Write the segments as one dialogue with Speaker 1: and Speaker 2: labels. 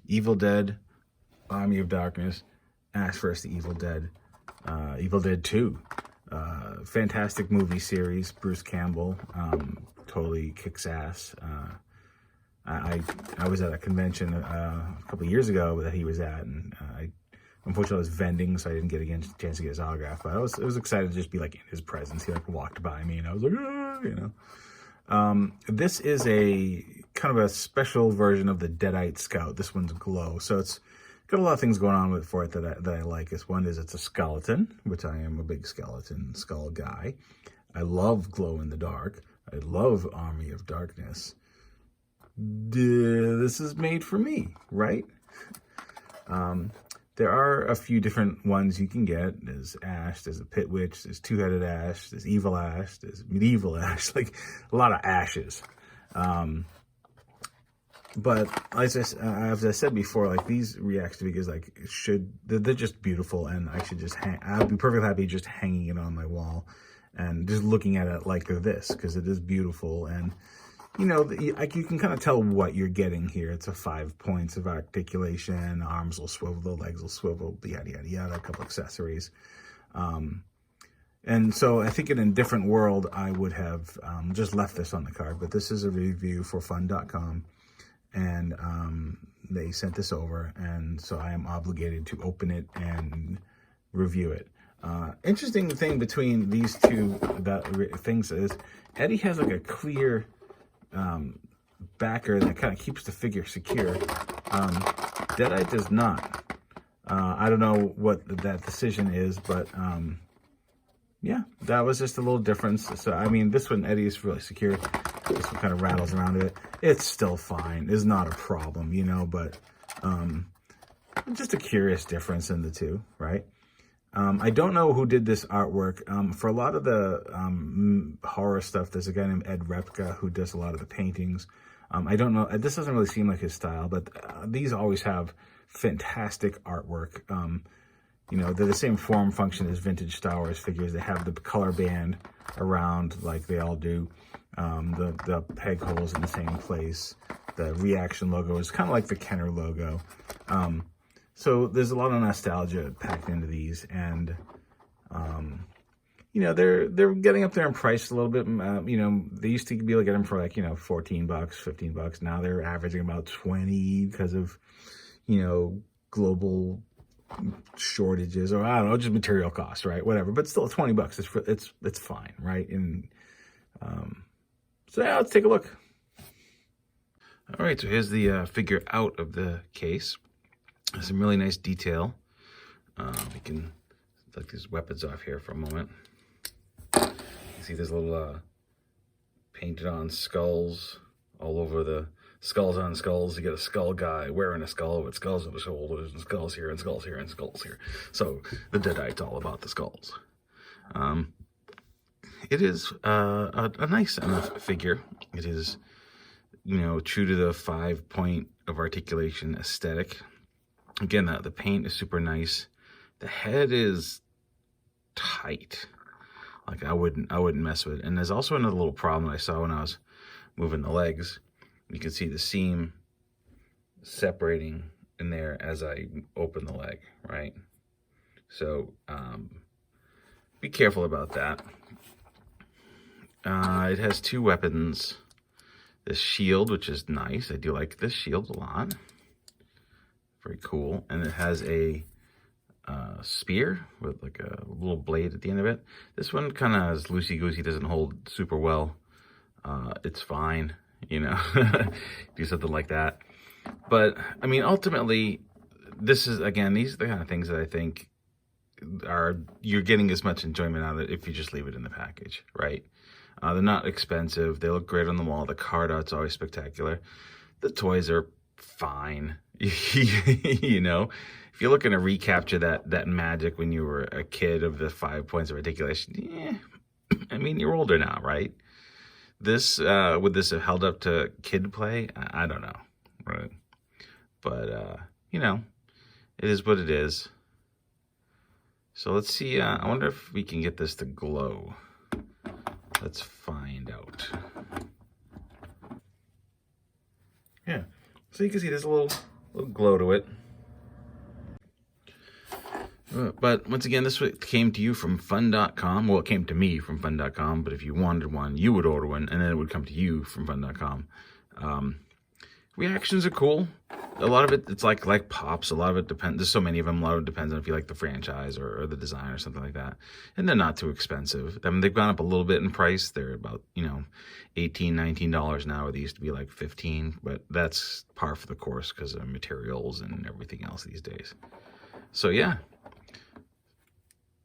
Speaker 1: Evil Dead, Army of Darkness, Ash vs. the Evil Dead, Evil Dead 2. Fantastic movie series. Bruce Campbell totally kicks ass. I was at a convention a couple of years ago that he was at, and unfortunately I was vending, so I didn't get a chance to get his autograph. But I was excited to just be like in his presence. He like walked by me, and I was like, ah, you know. This is a kind of a special version of the Deadite Scout. This one's glow, so it's got a lot of things going on for it that I like. This one is it's a skeleton, which I am a big skeleton skull guy. I love glow in the dark. I love Army of Darkness. This is made for me, right? There are a few different ones you can get. There's Ash, there's a Pit Witch, there's Two-Headed Ash, there's Evil Ash, there's Medieval Ash, like a lot of ashes. But as I said before, like these ReAction figures, like they're just beautiful, and I should just I'd be perfectly happy just hanging it on my wall and just looking at it like this, because it is beautiful. And you know, you can kind of tell what you're getting here. It's a 5 points of articulation, arms will swivel, the legs will swivel, yada, yada, yada, a couple accessories. And so I think in a different world, I would have just left this on the card. But this is a review for fun.com. And they sent this over. And so I am obligated to open it and review it. Interesting thing between these two things is Eddie has like a clear backer that kind of keeps the figure secure. Deadite does not. I don't know what that decision is, but yeah, that was just a little difference. So I mean, this one Eddie is really secure. This one kind of rattles around it. It's still fine. It's not a problem, you know, but just a curious difference in the two, right? I don't know who did this artwork. For a lot of the horror stuff, there's a guy named Ed Repka who does a lot of the paintings. I don't know. This doesn't really seem like his style, but these always have fantastic artwork. You know, they're the same form function as vintage Star Wars figures. They have the color band around like they all do. The peg holes in the same place. The ReAction logo is kind of like the Kenner logo. So there's a lot of nostalgia packed into these, and you know, they're getting up there in price a little bit. You know, they used to be able to get them for like, you know, $14, $15. Now they're averaging about 20 because of, you know, global shortages, or I don't know, just material costs, right? Whatever, but still $20. It's fine, right? And so yeah, let's take a look. All right, so here's the figure out of the case. Some really nice detail. We can take these weapons off here for a moment. You see there's little painted on skulls all over the skulls on skulls. You get a skull guy wearing a skull with skulls on his shoulders, and skulls here, and skulls here, and skulls here. So the Deadite's all about the skulls. It is a nice enough figure. It is, you know, true to the 5 point of articulation aesthetic. Again, the paint is super nice. The head is tight. Like I wouldn't mess with it. And there's also another little problem I saw when I was moving the legs. You can see the seam separating in there as I open the leg, right? So be careful about that. It has two weapons. This shield, which is nice. I do like this shield a lot. Very cool. And it has a spear with like a little blade at the end of it. This one kind of is loosey-goosey, doesn't hold super well. It's fine, you know, do something like that. But, I mean, ultimately, this is, again, these are the kind of things that I think you're getting as much enjoyment out of it if you just leave it in the package, right? They're not expensive. They look great on the wall. The card art's always spectacular. The toys are fine. You know, if you're looking to recapture that magic when you were a kid of the 5 points of articulation, yeah, I mean, you're older now, right? This, would this have held up to kid play? I don't know, right? But, you know, it is what it is. So let's see, I wonder if we can get this to glow. Let's find out. Yeah, so you can see there's a little little glow to it. But once again, this came to you from fun.com. Well, it came to me from fun.com, but if you wanted one, you would order one, and then it would come to you from fun.com. Reactions are cool. A lot of it, it's like pops. A lot of it depends. There's so many of them. A lot of it depends on if you like the franchise or the design or something like that. And they're not too expensive. I mean, they've gone up a little bit in price. They're about, $18, $19 now, where they used to be like $15. But that's par for the course because of materials and everything else these days. So yeah.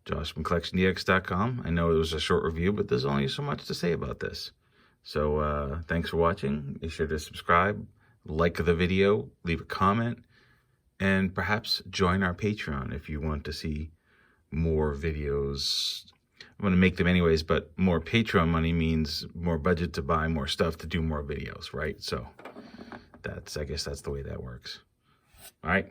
Speaker 1: Josh from CollectionDX.com. I know it was a short review, but there's only so much to say about this. So thanks for watching. Be sure to subscribe, like the video, leave a comment, and perhaps join our Patreon if you want to see more videos. I'm going to make them anyways, but more Patreon money means more budget to buy more stuff to do more videos, right? So I guess that's the way that works. All right.